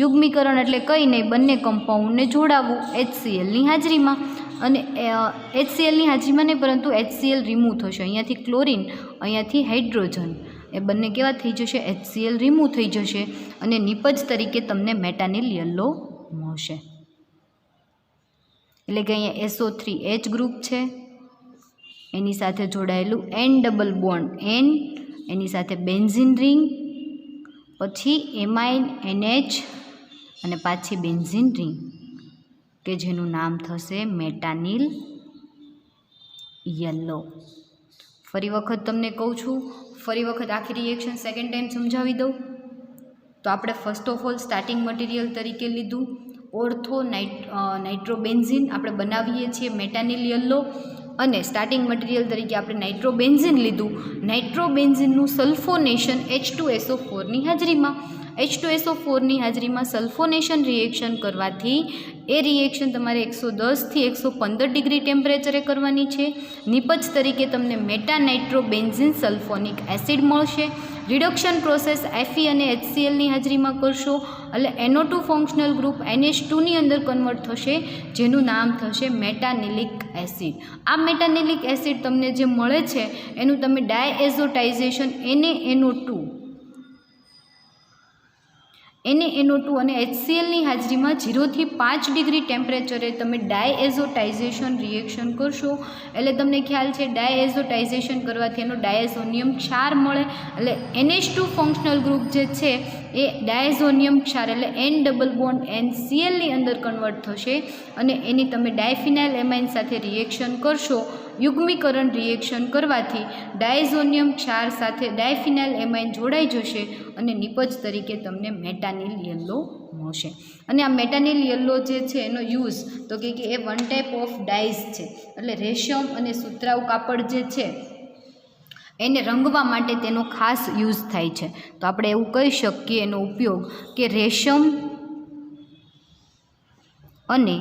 યુગ્મીકરણ એટલે કંઈ નહીં, બંને કમ્પાઉન્ડને જોડાવવું HClની હાજરીમાં. અને HClની હાજરીમાં નહીં પરંતુ HCl રિમૂવ થશે, અહીંયાથી ક્લોરિન, અહીંયાથી હાઇડ્રોજન, એ બંને કેવા થઈ જશે HCl રિમૂવ થઈ જશે અને નિપજ તરીકે તમને મેટાનિલ યલો મળશે. એટલે કે અહીંયા SO3H ગ્રુપ છે એની સાથે જોડાયેલું N ડબલ બોન્ડ N, એની સાથે બેન્ઝીન રિંગ, પછી એમાઇન NH અને પાછી બેન્ઝીન રિંગ કે જેનું નામ થશે મેટાનિલ યલો. ફરી વખત તમને કહું છું, ફરી વખત આખી રિએક્શન સેકન્ડ ટાઈમ સમજાવી દઉં તો આપણે first of all starting material તરીકે લીધું નાઇટ્રોબેન્ઝીન, આપણે બનાવીએ છીએ મેટાનિલ યલો, અને સ્ટાર્ટિંગ મટીરિયલ તરીકે આપણે નાઇટ્રોબેન્ઝીન લીધું. નાઇટ્રોબેન્ઝીનનું સલ્ફોનેશન H2SO4ની હાજરીમાં, H2SO4ની હાજરીમાં સલ્ફોનેશન રિએક્શન કરવાથી એ રિએક્શન તમારે 110 થી 115 ડિગ્રી ટેમ્પરેચરે કરવાની છે. નિપજ તરીકે તમને મેટાનાઇટ્રોબેન્ઝીન સલ્ફોનિક એસિડ મળશે. રિડક્શન પ્રોસેસ Fe અને HClની હાજરીમાં કરશો એટલે NO2 ફંક્શનલ ગ્રુપ NH2ની અંદર કન્વર્ટ થશે જેનું નામ થશે મેટાનિલિક એસિડ. આ મેટાનિલિક એસિડ તમને જે મળે છે એનું તમે ડાયએઝોટાઇઝેશન NaNO2 અને HClની હાજરીમાં 0 થી 5 ડિગ્રી ટેમ્પરેચરે તમે ડાયએઝોટાઇઝેશન રિએક્શન કરશો એટલે તમને ખ્યાલ છે ડાયએઝોટાઇઝેશન કરવાથી એનો ડાયઝોનિયમ ક્ષાર મળે. એટલે NH2 ફંક્શનલ ગ્રુપ જે છે એ ડાયઝોનિયમ ક્ષાર એટલે N ડબલ બોન્ડ NClની અંદર કન્વર્ટ થશે અને એની તમે ડાયફિનાઇલ એમાઇન સાથે રિએક્શન કરશો. યુગ્મીકરણ રિએક્શન કરવાથી ડાયઝોનિયમ ક્ષાર સાથે ડાયફિનાઇલ એમાઇન જોડાઈ જશે અને નિપજ તરીકે તમને મેટાનિલ યલો મળશે. અને આ મેટાનિલ યલો જે છે એનો યુઝ તો કે એ વન ટાઈપ ઓફ ડાઈઝ છે, એટલે રેશમ અને સુતરાઉ કાપડ જે છે એને રંગવા માટે તેનો ખાસ યુઝ થાય છે. તો આપણે એવું કહી શકીએ એનો ઉપયોગ કે રેશમ અને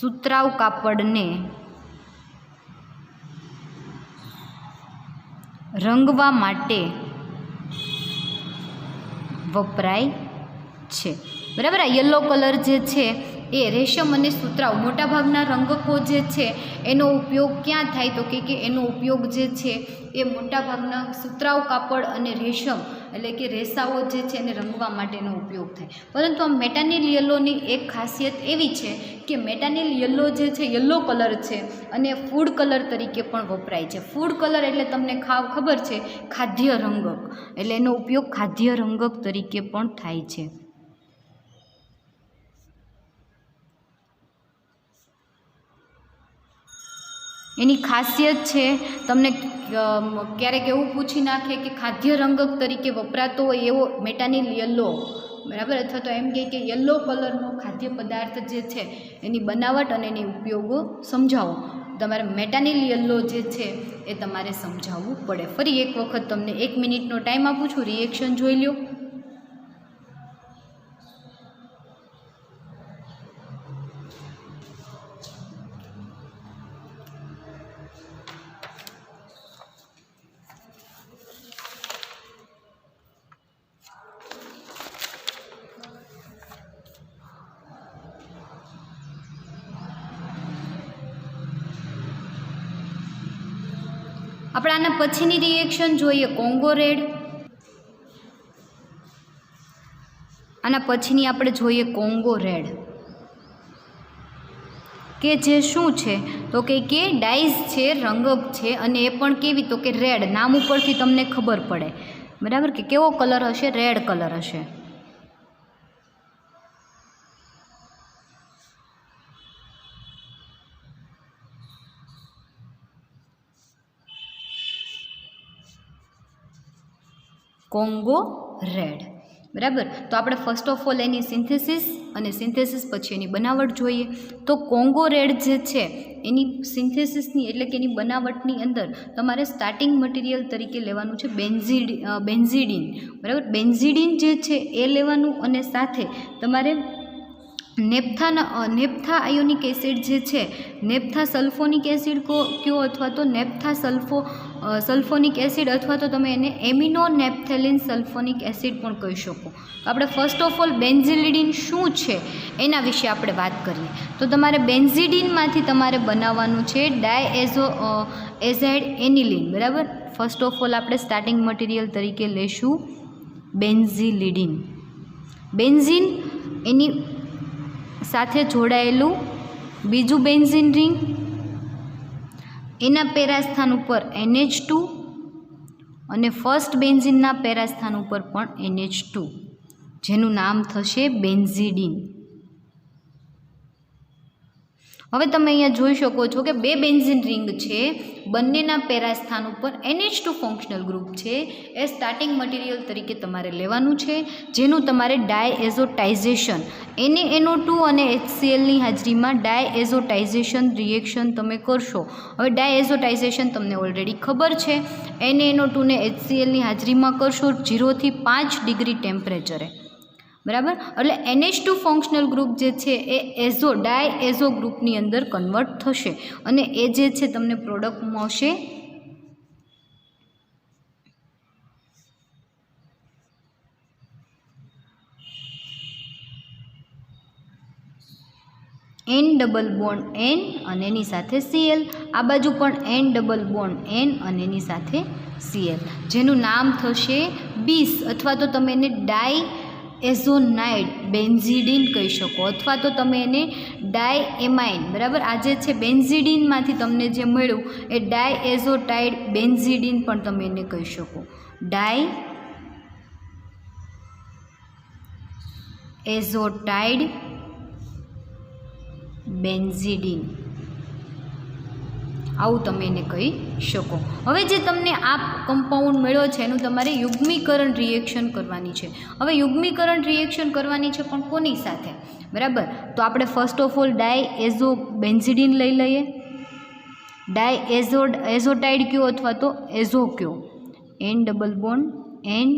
સુતરાઉ કાપડને રંગવા માટે વપરાય છે. બરાબર, આ યલો કલર જે છે એ રેશમ અને સુતરાઉ મોટાભાગના રંગકો જે છે એનો ઉપયોગ ક્યાં થાય તો કે એનો ઉપયોગ જે છે એ મોટાભાગના સુતરાઉ કાપડ અને રેશમ એટલે કે રેસાઓ જે છે એને રંગવા માટેનો ઉપયોગ થાય. પરંતુ આ મેટાનિલ યલોની એક ખાસિયત એવી છે કે મેટાનિલ યલો જે છે યલો કલર છે અને ફૂડ કલર તરીકે પણ વપરાય છે. ફૂડ કલર એટલે તમને ખબર છે ખાદ્ય રંગક, એટલે એનો ઉપયોગ ખાદ્ય રંગક તરીકે પણ થાય છે. એની ખાસિયત છે તમને ક્યારેક એવું પૂછી નાખે કે ખાદ્ય રંગક તરીકે વપરાતો હોય એવો મેટાનિલ યલો, બરાબર, અથવા તો એમ કે યલો કલરનો ખાદ્ય પદાર્થ જે છે એની બનાવટ અને એની ઉપયોગો સમજાવો. તમારે મેટાનિલ યલો જે છે એ તમારે સમજાવવું પડે. ફરી એક વખત તમને 1 મિનિટનો ટાઈમ આપું છું, રિએક્શન જોઈ લો. આપણે આના પછીની રિએક્શન જોઈએ, કોંગો રેડ. આના પછીની આપણે જોઈએ કોંગો રેડ, કે જે શું છે તો કે ડાઈઝ છે, રંગક છે, અને એ પણ કેવી તો કે રેડ. નામ ઉપરથી તમને ખબર પડે, બરાબર, કે કેવો કલર હશે, રેડ કલર હશે. કોંગો રેડ, બરાબર. તો આપણે first of all any synthesis અને સિન્થેસિસ પછી એની બનાવટ જોઈએ. તો કોંગો રેડ જે છે એની સિન્થેસિસની એટલે કે એની બનાવટની અંદર તમારે સ્ટાર્ટિંગ મટીરિયલ તરીકે લેવાનું છે બેન્ઝીડીન, બરાબર. બેન્ઝીડીન જે છે એ લેવાનું, અને સાથે તમારે નેપ્થા આયોનિક એસિડ જે છે, નેપ્થા સલ્ફોનિક એસિડ કયો અથવા તો નેપ્થા સલ્ફોનિક એસિડ અથવા તો તમે એને એમિનો નેપ્થેલિન સલ્ફોનિક એસિડ પણ કહી શકો. આપણે ફર્સ્ટ ઓફ ઓલ બેન્ઝીડીન શું છે એના વિશે આપણે વાત કરીએ. તો તમારે બેન્ઝીડીનમાંથી તમારે બનાવવાનું છે ડાયએઝોડ એનિલિન, બરાબર. ફર્સ્ટ ઓફ ઓલ આપણે સ્ટાર્ટિંગ મટીરિયલ તરીકે લેશું બેન્ઝીલીડીન. બેન્ઝીન એની સાથે જોડાયેલું બીજું બેન્ઝીન રિંગ, એના પેરાસ્થાન ઉપર NH2 અને ફર્સ્ટ બેન્ઝીનના પેરાસ્થાન ઉપર પણ NH2, જેનું નામ થશે બેન્ઝીડીન. હવે તમે અહીંયા જોઈ શકો છો કે 2 બેન્ઝીન રિંગ છે, બંનેના પેરાસ્થાન ઉપર NH2 ફંક્શનલ ગ્રુપ છે. એ સ્ટાર્ટિંગ મટીરિયલ તરીકે તમારે લેવાનું છે, જેનું તમારે ડાયએઝોટાઇઝેશન NaNO2 અને HClની હાજરીમાં ડાયએઝોટાઇઝેશન રિએક્શન તમે કરશો. હવે ડાયએઝોટાઇઝેશન તમને ઓલરેડી ખબર છે, NaNO2 ને HClની હાજરીમાં કરશો 0 થી 5 ડિગ્રી ટેમ્પરેચરે, બરાબર. એટલે NH2 ફંક્શનલ ગ્રુપ જે છે એ ડાયએઝો ગ્રુપની અંદર કન્વર્ટ થશે, અને એ જે છે તમને પ્રોડક્ટ મળશે N ડબલ બોન્ડ N અને એની સાથે Cl. આ બાજુ પણ N ડબલ બોન્ડ N અને એની સાથે Cl, જેનું નામ થશે બીસ, અથવા તો તમે એને ડાયએઝોનાઇડ બેન્ઝીડીન કહી શકો, અથવા તો તમે એને ડાયએમાઇન, બરાબર. આ જે છે બેન્ઝીડીનમાંથી તમને જે મળ્યું એ ડાયએઝોટાઇડ બેન્ઝીડીન પણ તમે એને કહી શકો. ડાયએઝોટાઇડ બેન્ઝીડીન, આવું તમે એને કહી શકો. હવે જે તમને આ કમ્પાઉન્ડ મળ્યો છે એનું તમારે યુગ્મીકરણ રિએક્શન કરવાની છે. હવે યુગ્મીકરણ રિએક્શન કરવાની છે પણ કોની સાથે, બરાબર. તો આપણે ફર્સ્ટ ઓફ ઓલ ડાયએઝો બેન્ઝીડીન લઈ લઈએ. ડાયએઝોટાઇડ કયો અથવા તો એઝો કયો, N ડબલ બોન્ડ N,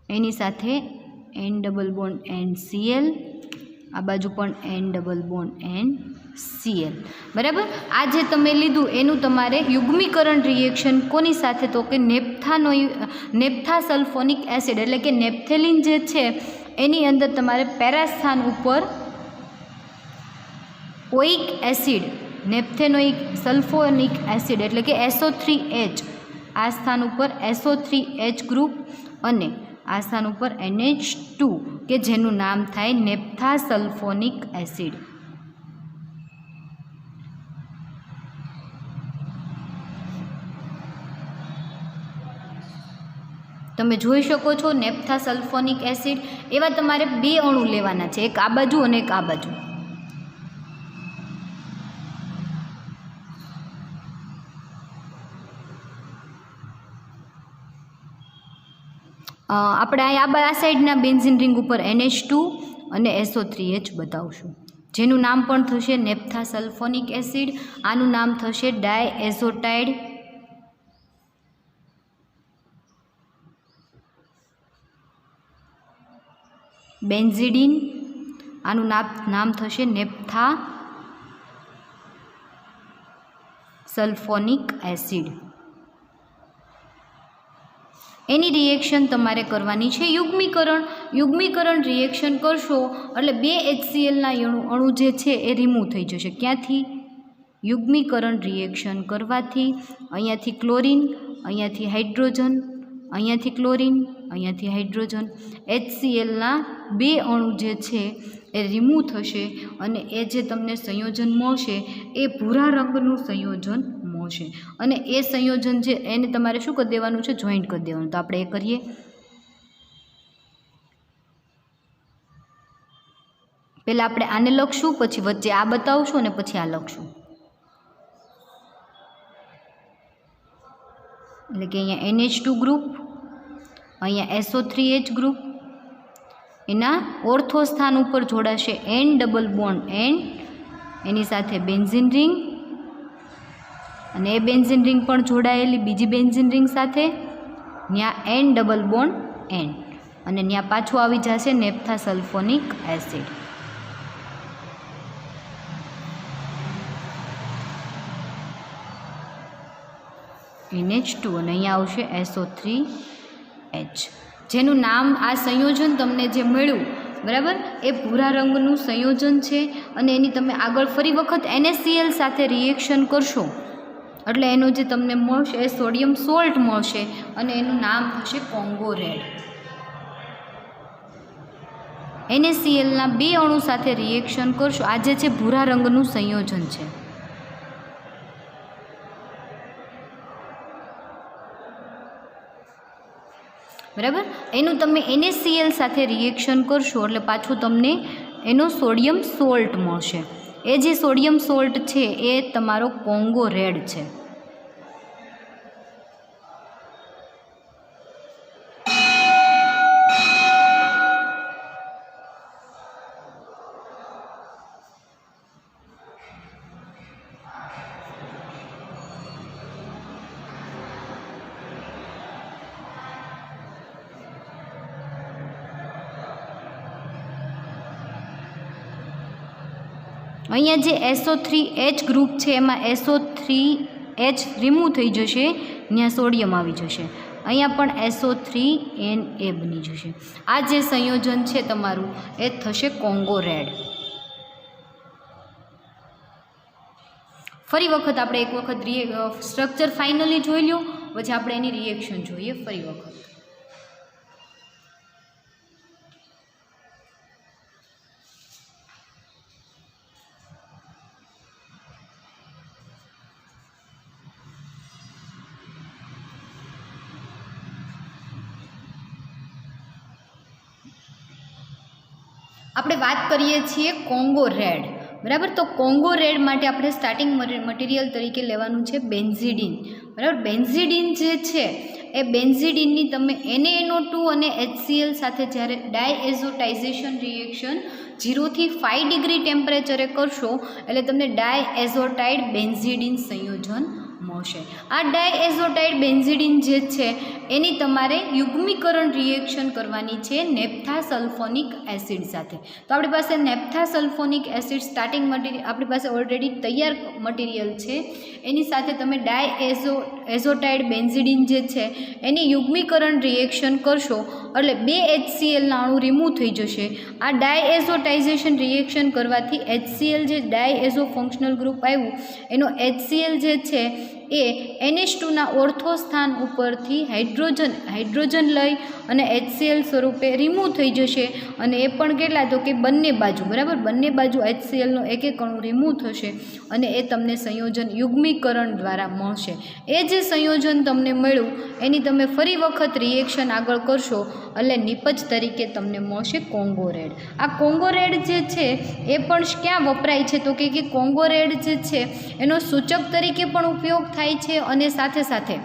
એની સાથે N double bond N Cl, આ બાજુ પણ N double bond N Cl, બરાબર. આ જે તમે લીધું એનું તમારે યુગ્મીકરણ રિએક્શન કોની સાથે તો કે નેપ્થા સલ્ફોનિક એસિડ એટલે કે નેપ્થેલિન જે છે એની અંદર તમારે પેરા સ્થાન ઉપર ઓઇક એસિડ, નેપ્થેનોઇક સલ્ફોનિક એસિડ એટલે કે SO3H, આ સ્થાન ઉપર SO3H ગ્રુપ અને આ સ્થાન ઉપર NH2 કે જેનું નામ થાય નેપ્થાસલ્ફોનિક એસિડ. તમે જોઈ શકો છો નેપ્થાસલ્ફોનિક એસિડ. એવા તમારે 2 અણુ લેવાના છે, એક આ બાજુ અને એક આ બાજુ. આપણે આ સાઈડના બેન્ઝીન રિંગ ઉપર NH2 અને SO3H બતાવશું, જેનું નામ પણ થશે નેપ્થાસલ્ફોનિક એસિડ. આનું નામ થશે ડાયએઝોટાઇડ બેન્ઝિડીન. આનું નામ થશે નેપ્થાસલ્ફોનિક એસિડ. એની રિએક્શન તમારે કરવાની છે યુગ્મીકરણ રિએક્શન કરશો એટલે 2 HClના અણુ જે છે એ રિમૂવ થઈ જશે. ક્યાંથી? યુગ્મીકરણ રિએક્શન કરવાથી અહીંયાથી ક્લોરીન, અહીંયાથી હાઇડ્રોજન, અહીંયાથી ક્લોરીન, અહીંયાથી હાઇડ્રોજન, HClના 2 અણુ જે છે એ રિમૂવ થશે અને એ જે તમને સંયોજન મળશે એ ભૂરા રંગનું સંયોજન મળશે. અને એ સંયોજન છે એને તમારે શું કરી દેવાનું છે? જોઈન્ટ કરી દેવાનું. તો આપણે એ કરીએ. પહેલાં આપણે આને લખશું, પછી વચ્ચે આ બતાવશું અને પછી આ લખશું. એટલે કે અહીંયા NH2 ગ્રુપ, અહીંયા SO3H ગ્રુપ, એના ઓર્થો સ્થાન ઉપર જોડાશે N ડબલ બોન્ડ N, એની સાથે બેન્ઝીન રિંગ અને એ બેન્ઝીન રિંગ પણ જોડાયેલી બીજી બેન્ઝીન રિંગ સાથે, ત્યાં N ડબલ બોન્ડ N અને ત્યાં પાછું આવી જશે નેપ્થાસલ્ફોનિક એસિડ. NH2 અને અહીંયા આવશે SO3H, જેનું નામ આ સંયોજન તમને જે મળ્યું બરાબર એ ભૂરા રંગનું સંયોજન છે. અને એની તમે આગળ ફરી વખત NaCl સાથે રિએક્શન કરશો એટલે એનો જે તમને મળશે એ સોડિયમ સોલ્ટ મળશે અને એનું નામ થશે કોંગો રેડ. NaClના 2 અણુ સાથે રિએક્શન કરશો, આ જે છે ભૂરા રંગનું સંયોજન છે. બરાબર, એનું તમે NaCl સાથે રિએક્શન કરશો એટલે પાછું તમને એનો સોડિયમ સોલ્ટ મળશે. એ જે સોડિયમ સોલ્ટ છે એ તમારો કોંગો રેડ છે. અહીંયા જે SO3H ગ્રુપ છે એમાં SO3H રિમૂવ થઈ જશે, ત્યાં સોડિયમ આવી જશે. અહીંયા પણ SO3Na બની જશે. આ જે સંયોજન છે તમારું એ થશે કોંગો રેડ. ફરી વખત આપણે એક વખત સ્ટ્રક્ચર ફાઇનલી જોઈ લો, પછી આપણે એની રિએક્શન જોઈએ ફરી વખત. આપણે વાત કરીએ છીએ કોંગો રેડ, બરાબર. તો કોંગો રેડ માટે આપણે સ્ટાર્ટિંગ મટીરિયલ તરીકે લેવાનું છે બેન્ઝિડીન, બરાબર. બેન્ઝિડીન જે છે એ બેન્ઝિડીનની તમે NaNO2 અને HCl સાથે જ્યારે ડાયએઝોટાઇઝેશન રિએક્શન 0 થી 5 ડિગ્રી ટેમ્પરેચરે કરશો એટલે તમને ડાયએઝોટાઇડ બેન્ઝિડીન સંયોજન મળશે. આ ડાયએઝોટાઇડ બેન્ઝિડીન જે છે એની તમારે યુગ્મીકરણ રિએક્શન કરવાની છે નેપ્થાસલ્ફોનિક એસિડ સાથે. તો આપણી પાસે નેપ્થાસલ્ફોનિક એસિડ સ્ટાર્ટિંગ મટીરિયલ આપણી પાસે ઓલરેડી તૈયાર મટીરિયલ છે, એની સાથે તમે એઝોટાઇડ બેન્ઝિડીન જે છે એની યુગ્મીકરણ રિએક્શન કરશો એટલે 2 HClના અણુ રિમૂવ થઈ જશે. આ ડાયએઝોટાઇઝેશન રિએક્શન કરવાથી HCl જે ડાયએઝો ફંક્શનલ ગ્રુપ આવ્યું એનો HCl જે છે એ NH2ના ઓર્થો સ્થાન ઉપરથી હાઇડ્રોજન લઈ અને HCl સ્વરૂપે રિમૂવ થઈ જશે. અને એ પણ કેટલા તો કે બંને બાજુ, બરાબર, બંને બાજુ HClનો એક અણુ રિમૂવ થશે અને એ તમને સંયોજન યુગ્મીકરણ દ્વારા મળશે. એ જે સંયોજન તમને મળ્યું એની તમે ફરી વખત રિએક્શન આગળ કરશો એટલે નિપજ તરીકે તમને મળશે કોંગો રેડ. આ કોંગો રેડ જે છે એ પણ ક્યાં વપરાય છે તો કે કોંગો રેડ જે છે એનો સૂચક તરીકે પણ ઉપયોગ થાય છે અને સાથે સાથે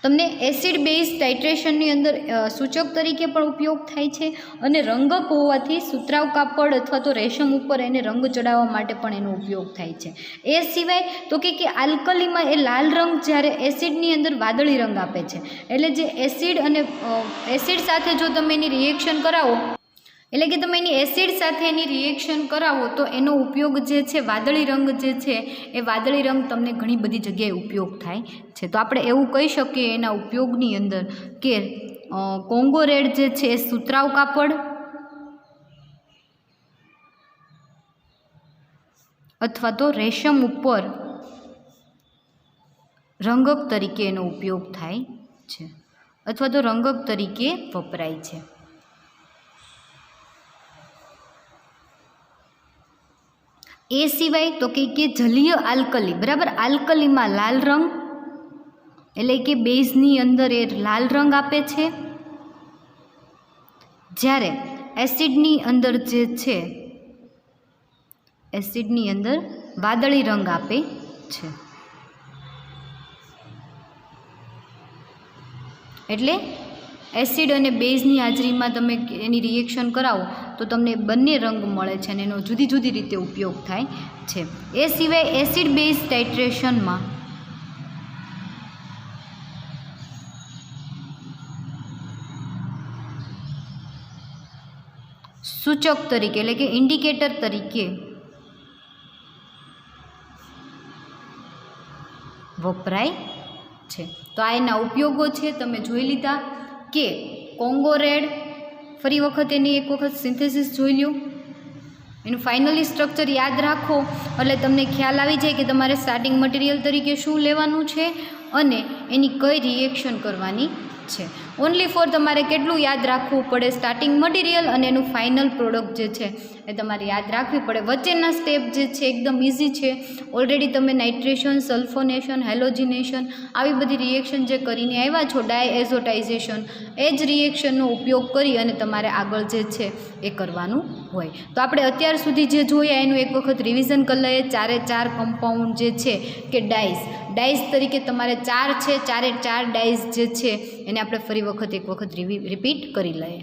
તમને એસિડ બેઝ ટાઇટ્રેશનની અંદર સૂચક તરીકે પણ ઉપયોગ થાય છે અને રંગક હોવાથી સુતરાઉ કાપડ અથવા તો રેશમ ઉપર એને રંગ ચડાવવા માટે પણ એનો ઉપયોગ થાય છે. એ સિવાય તો કે આલ્કલીમાં એ લાલ રંગ જ્યારે એસિડની અંદર વાદળી રંગ આપે છે. એટલે જે એસિડ સાથે જો તમે એની રિએક્શન કરાવો એટલે કે તમે એની એસિડ સાથે એની રિએક્શન કરાવો તો એનો ઉપયોગ જે છે વાદળી રંગ જે છે એ વાદળી રંગ તમને ઘણી બધી જગ્યાએ ઉપયોગ થાય છે. તો આપણે એવું કહી શકીએ એના ઉપયોગની અંદર કે કોંગો રેડ જે છે એ સુતરાઉ કાપડ અથવા તો રેશમ ઉપર રંગક તરીકે એનો ઉપયોગ થાય છે અથવા તો રંગક તરીકે વપરાય છે. એ સિવાય તો કે જલીય આલ્કલી, બરાબર, આલ્કલીમાં લાલ રંગ એટલે કે બેઝની અંદર એ લાલ રંગ આપે છે, જ્યારે એસિડની અંદર જે છે એસિડની અંદર વાદળી રંગ આપે છે. એટલે એસિડ અને બેઝની હાજરીમાં તમે એની રિએક્શન કરાવો તો તમને બંને રંગ મળે છે અને એનો જુદી જુદી રીતે ઉપયોગ થાય છે. એ સિવાય એસિડ બેઝ ટાઇટ્રેશનમાં સૂચક તરીકે એટલે કે ઇન્ડિકેટર તરીકે વપરાય છે. તો આ એના ઉપયોગો છે, તમે જોઈ લીધા કે કોંગો રેડ. ફરી વખત એની એક વખત સિન્થેસિસ જોઈ લ્યો, એનું ફાઇનલી સ્ટ્રક્ચર યાદ રાખો એટલે તમને ખ્યાલ આવી જાય કે તમારે સ્ટાર્ટિંગ મટીરિયલ તરીકે શું લેવાનું છે અને એની કઈ રિએક્શન કરવાની છે. ઓનલી ફોર તમારે કેટલું યાદ રાખવું પડે, સ્ટાર્ટિંગ મટીરિયલ અને એનું ફાઇનલ પ્રોડક્ટ જે છે એ તમારે યાદ રાખવી પડે. વચ્ચેના સ્ટેપ જે છે એકદમ ઇઝી છે. ઓલરેડી તમે નાઇટ્રેશન, સલ્ફોનેશન, હેલોજિનેશન આવી બધી રિએક્શન જે કરીને આવ્યા છો, ડાયએઝોટાઇઝેશન, એ જ રિએક્શનનો ઉપયોગ કરી અને તમારે આગળ જે છે એ કરવાનું હોય. તો આપણે અત્યાર સુધી જે જોયા એનું એક વખત રિવિઝન કરી લઈએ. 4 કમ્પાઉન્ડ જે છે કે ડાઇઝ તરીકે તમારે 4 છે, 4 ડાઇઝ જે છે એને આપણે ફરી વખત એક વખત રિપીટ કરી લઈએ.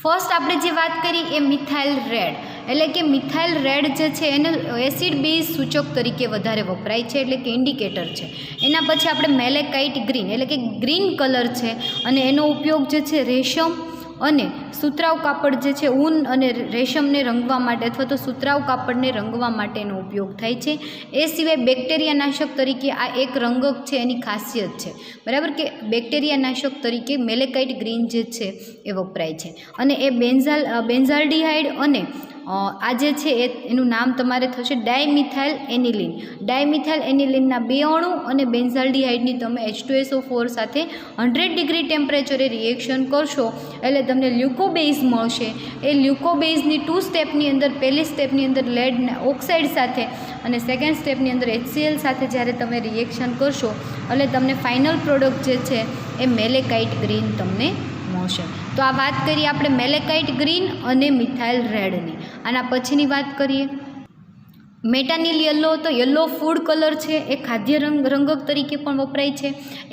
ફર્સ્ટ આપણે જે વાત કરી એ મિથાઇલ રેડ, એટલે કે મિથાઇલ રેડ જે છે એને એસિડ બેઝ સૂચક તરીકે વધારે વપરાય છે, એટલે કે ઇન્ડિકેટર છે. એના પછી આપણે મેલેકાઇટ ગ્રીન, એટલે કે ગ્રીન કલર છે અને એનો ઉપયોગ જે છે રેશમ અને સુતરાઉ કાપડ જે છે ઊન અને રેશમને રંગવા માટે અથવા તો સુતરાઉ કાપડને રંગવા માટેનો ઉપયોગ થાય છે. એ સિવાય બેક્ટેરિયા નાશક તરીકે આ એક રંગક છે, એની ખાસિયત છે, બરાબર, કે બેક્ટેરિયા નાશક તરીકે મેલેકાઇટ ગ્રીન જે છે એ વપરાય છે. અને એ બેન્ઝાલ્ડિહાઇડ અને આ જે છે એનું નામ તમારે થશે ડાયમિથાઇલ એનિલિન. ડાયમિથાઇલ એનિલિનના 2 અણુ અને બેન્ઝાલ્ડિહાઇડની તમે H2SO4 સાથે 100 ડિગ્રી ટેમ્પરેચરે રિએક્શન કરશો એટલે તમને લ્યુકોબેઝ મળશે. એ લ્યુકોબેઝની 2 સ્ટેપની અંદર, પહેલી સ્ટેપની અંદર લેડ ઓક્સાઇડ સાથે અને સેકન્ડ સ્ટેપની અંદર HCl સાથે જ્યારે તમે રિએક્શન કરશો એટલે તમને ફાઇનલ પ્રોડક્ટ જે છે એ મેલેકાઇટ ગ્રીન તમને મળશે. તો આ વાત કરીએ આપણે મેલેકાઇટ ગ્રીન અને મિથાઇલ રેડની. આના પછીની વાત કરીએ મેટાનિલ યલો. તો યલો ફૂડ કલર છે, એ ખાદ્ય રંગક તરીકે પણ વપરાય છે.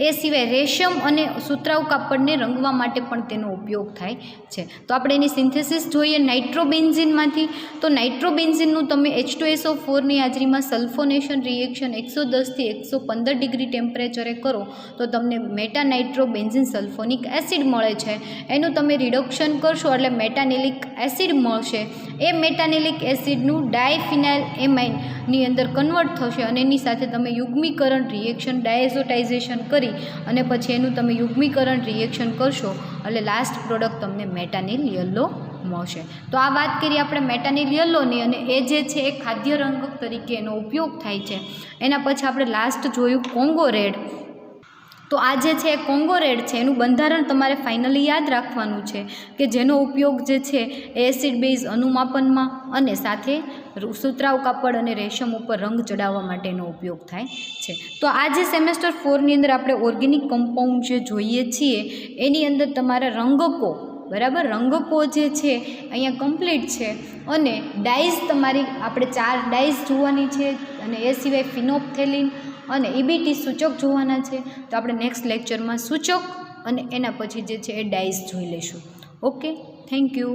એ સિવાય રેશમ અને સુતરાઉ કાપડને રંગવા માટે પણ તેનો ઉપયોગ થાય છે. તો આપણે એની સિન્થેસિસ જોઈએ નાઇટ્રોબેન્ઝિનમાંથી. તો નાઇટ્રોબેન્ઝિનનું તમે H2SO4ની હાજરીમાં સલ્ફોનેશન રિએક્શન 110 થી 115 ડિગ્રી ટેમ્પરેચરે કરો તો તમને મેટાનાઇટ્રોબેન્ઝિન સલ્ફોનિક એસિડ મળે છે. એનું તમે રિડક્શન કરશો એટલે મેટાનિલિક એસિડ મળશે. એ મેટાનિલિક એસિડનું ડાયફિનાઇલ એમાઇડ એમાઇનની અંદર કન્વર્ટ થશે અને એની સાથે તમે યુગ્મીકરણ રિએક્શન ડાયઝોટાઇઝેશન કરી અને પછી એનું તમે યુગ્મીકરણ રિએક્શન કરશો એટલે લાસ્ટ પ્રોડક્ટ તમને મેટાનિલ યલો મળશે. તો આ વાત કરીએ આપણે મેટાનિલ યલોની, અને એ જે છે એ ખાદ્ય રંગક તરીકે એનો ઉપયોગ થાય છે. એના પછી આપણે લાસ્ટ જોયું કોંગો રેડ. તો આ જે છે એ કોંગો રેડ છે, એનું બંધારણ તમારે ફાઇનલી યાદ રાખવાનું છે કે જેનો ઉપયોગ જે છે એ એસિડ બેઝ અનુમાપનમાં અને સાથે સુતરાઉ કાપડ અને રેશમ ઉપર રંગ ચડાવવા માટેનો ઉપયોગ થાય છે. તો આ જે સેમેસ્ટર 4ની અંદર આપણે ઓર્ગેનિક કમ્પાઉન્ડ જે જોઈએ છીએ એની અંદર તમારા રંગકો, બરાબર, રંગકો જે છે અહીંયા કમ્પ્લીટ છે. અને ડાઇઝ તમારી આપણે 4 ડાઇઝ જોવાની છે, અને એ સિવાય ફિનોપ્થેલિન અને EBT સૂચક જોવાના છે. તો આપણે નેક્સ્ટ લેક્ચરમાં સૂચક અને એના પછી જે છે એ ડાઇઝ જોઈ લઈશું. Okay, thank you.